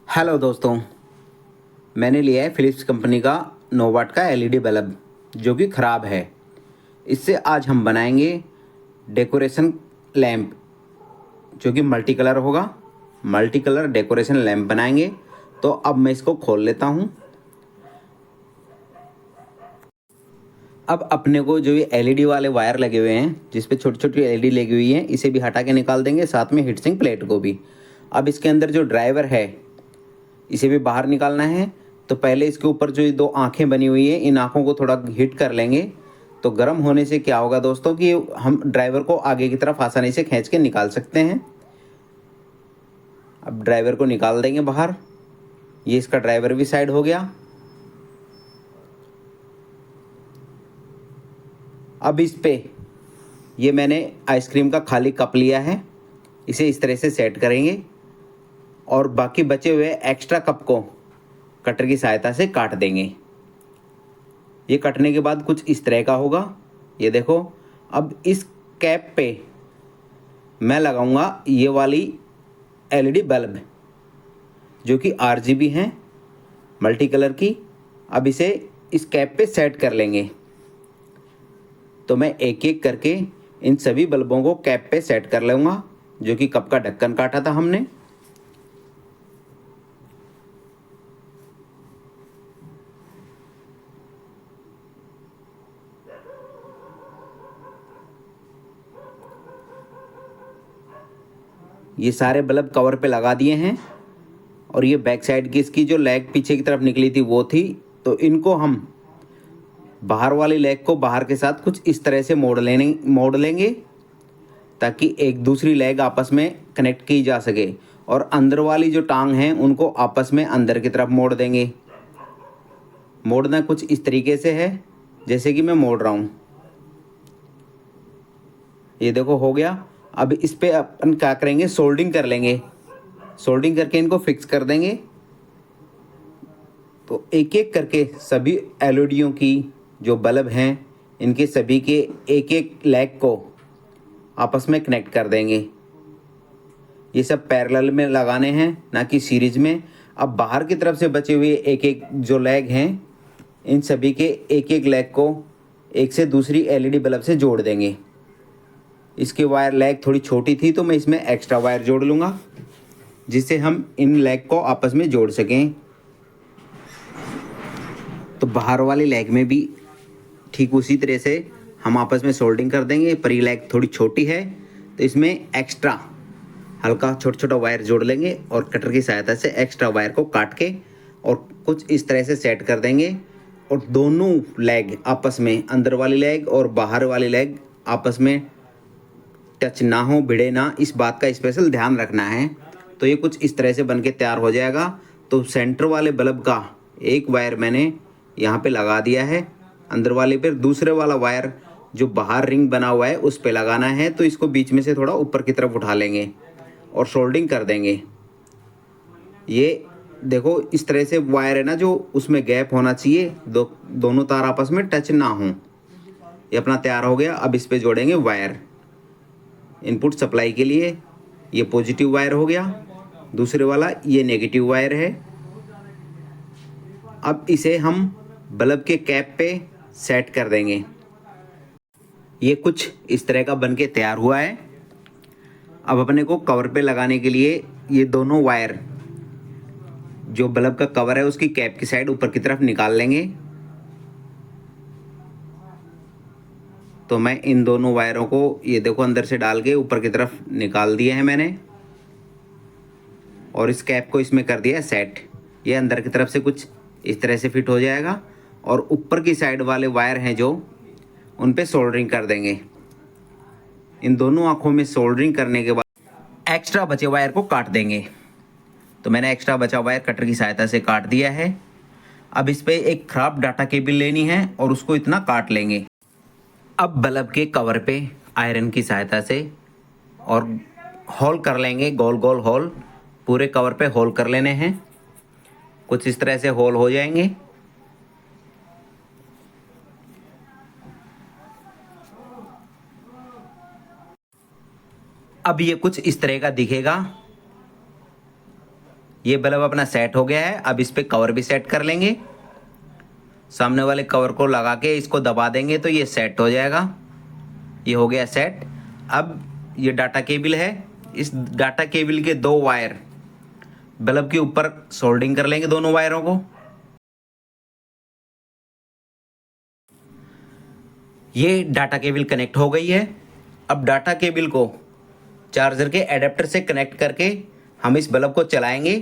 Hello दोस्तों, मैंने लिया है फ़िलिप्स कंपनी का 9 वाट का एलईडी बल्ब जो कि ख़राब है। इससे आज हम बनाएंगे डेकोरेशन लैंप जो कि मल्टी कलर होगा। मल्टी कलर डेकोरेशन लैंप बनाएंगे। तो अब मैं इसको खोल लेता हूँ। अब अपने को जो ये एलईडी वाले वायर लगे हुए हैं जिस पे छोटी छोटी एलईडी लगी हुई है, इसे भी हटा के निकाल देंगे, साथ में हीट सिंक प्लेट को भी। अब इसके अंदर जो ड्राइवर है इसे भी बाहर निकालना है। तो पहले इसके ऊपर जो ये दो आँखें बनी हुई है, इन आँखों को थोड़ा हीट कर लेंगे। तो गर्म होने से क्या होगा दोस्तों कि हम ड्राइवर को आगे की तरफ आसानी से खींच के निकाल सकते हैं। अब ड्राइवर को निकाल देंगे बाहर। ये इसका ड्राइवर भी साइड हो गया। अब इस पे ये मैंने आइसक्रीम का खाली कप लिया है, इसे इस तरह से सेट करेंगे और बाकी बचे हुए एक्स्ट्रा कप को कटर की सहायता से काट देंगे। ये कटने के बाद कुछ इस तरह का होगा। ये देखो, अब इस कैप पे मैं लगाऊंगा ये वाली एलईडी बल्ब जो कि आरजीबी हैं, मल्टी कलर की। अब इसे इस कैप पे सेट कर लेंगे। तो मैं एक एक करके इन सभी बल्बों को कैप पे सेट कर लूँगा जो कि कप का ढक्कन काटा था हमने। ये सारे बल्ब कवर पे लगा दिए हैं और ये बैक साइड की इसकी जो लेग पीछे की तरफ निकली थी वो थी। तो इनको हम बाहर वाली लेग को बाहर के साथ कुछ इस तरह से मोड़ लेंगे ताकि एक दूसरी लेग आपस में कनेक्ट की जा सके। और अंदर वाली जो टांग हैं उनको आपस में अंदर की तरफ मोड़ देंगे। मोड़ना कुछ इस तरीके से है जैसे कि मैं मोड़ रहा हूँ। ये देखो हो गया। अब इस पे अपन क्या करेंगे, सोल्डिंग कर लेंगे। सोल्डिंग करके इनको फिक्स कर देंगे। तो एक एक करके सभी एलईडीओं की जो बल्ब हैं इनके सभी के एक एक लेग को आपस में कनेक्ट कर देंगे। ये सब पैरेलल में लगाने हैं, ना कि सीरीज में। अब बाहर की तरफ से बचे हुए एक एक जो लेग हैं इन सभी के एक एक लेग को एक से दूसरी एलईडी बल्ब से जोड़ देंगे। इसकी वायर लेग थोड़ी छोटी थी तो मैं इसमें एक्स्ट्रा वायर जोड़ लूँगा जिससे हम इन लेग को आपस में जोड़ सकें। तो बाहर वाली लेग में भी ठीक उसी तरह से हम आपस में सोल्डिंग कर देंगे। पर ये लेग थोड़ी छोटी है तो इसमें एक्स्ट्रा हल्का छोटा छोटा वायर जोड़ लेंगे और कटर की सहायता से एक्स्ट्रा वायर को काट के और कुछ इस तरह से सेट कर देंगे। और दोनों लेग आपस में, अंदर वाली लेग और बाहर वाली लेग आपस में टच ना हो, भिड़े ना, इस बात का स्पेशल ध्यान रखना है। तो ये कुछ इस तरह से बन के तैयार हो जाएगा। तो सेंटर वाले बल्ब का एक वायर मैंने यहाँ पे लगा दिया है अंदर वाले पे। दूसरे वाला वायर जो बाहर रिंग बना हुआ है उस पे लगाना है। तो इसको बीच में से थोड़ा ऊपर की तरफ उठा लेंगे और सोल्डिंग कर देंगे। ये देखो इस तरह से वायर है ना, जो उसमें गैप होना चाहिए, दोनों तार आपस में टच ना हो। ये अपना तैयार हो गया। अब इस पे जोड़ेंगे वायर इनपुट सप्लाई के लिए। ये पॉजिटिव वायर हो गया, दूसरे वाला ये नेगेटिव वायर है। अब इसे हम बल्ब के कैप पे सेट कर देंगे। ये कुछ इस तरह का बन के तैयार हुआ है। अब अपने को कवर पे लगाने के लिए ये दोनों वायर जो बल्ब का कवर है उसकी कैप की साइड ऊपर की तरफ निकाल लेंगे। तो मैं इन दोनों वायरों को ये देखो अंदर से डाल के ऊपर की तरफ निकाल दिए हैं मैंने और इस कैप को इसमें कर दिया है सेट। ये अंदर की तरफ से कुछ इस तरह से फिट हो जाएगा और ऊपर की साइड वाले वायर हैं जो उन पे सोल्डरिंग कर देंगे। इन दोनों आँखों में सोल्डरिंग करने के बाद एक्स्ट्रा बचे वायर को काट देंगे। तो मैंने एक्स्ट्रा बचा वायर कटर की सहायता से काट दिया है। अब इस पे एक खराब डाटा केबल लेनी है और उसको इतना काट लेंगे। अब बल्ब के कवर पे आयरन की सहायता से और होल कर लेंगे, गोल गोल होल पूरे कवर पे होल कर लेने हैं। कुछ इस तरह से होल हो जाएंगे। अब ये कुछ इस तरह का दिखेगा। ये बल्ब अपना सेट हो गया है। अब इस पे कवर भी सेट कर लेंगे। सामने वाले कवर को लगा के इसको दबा देंगे तो ये सेट हो जाएगा। ये हो गया सेट। अब ये डाटा केबल है, इस डाटा केबल के 2 वायर बल्ब के ऊपर सोल्डिंग कर लेंगे, दोनों वायरों को। ये डाटा केबल कनेक्ट हो गई है। अब डाटा केबल को चार्जर के एडेप्टर से कनेक्ट करके हम इस बल्ब को चलाएंगे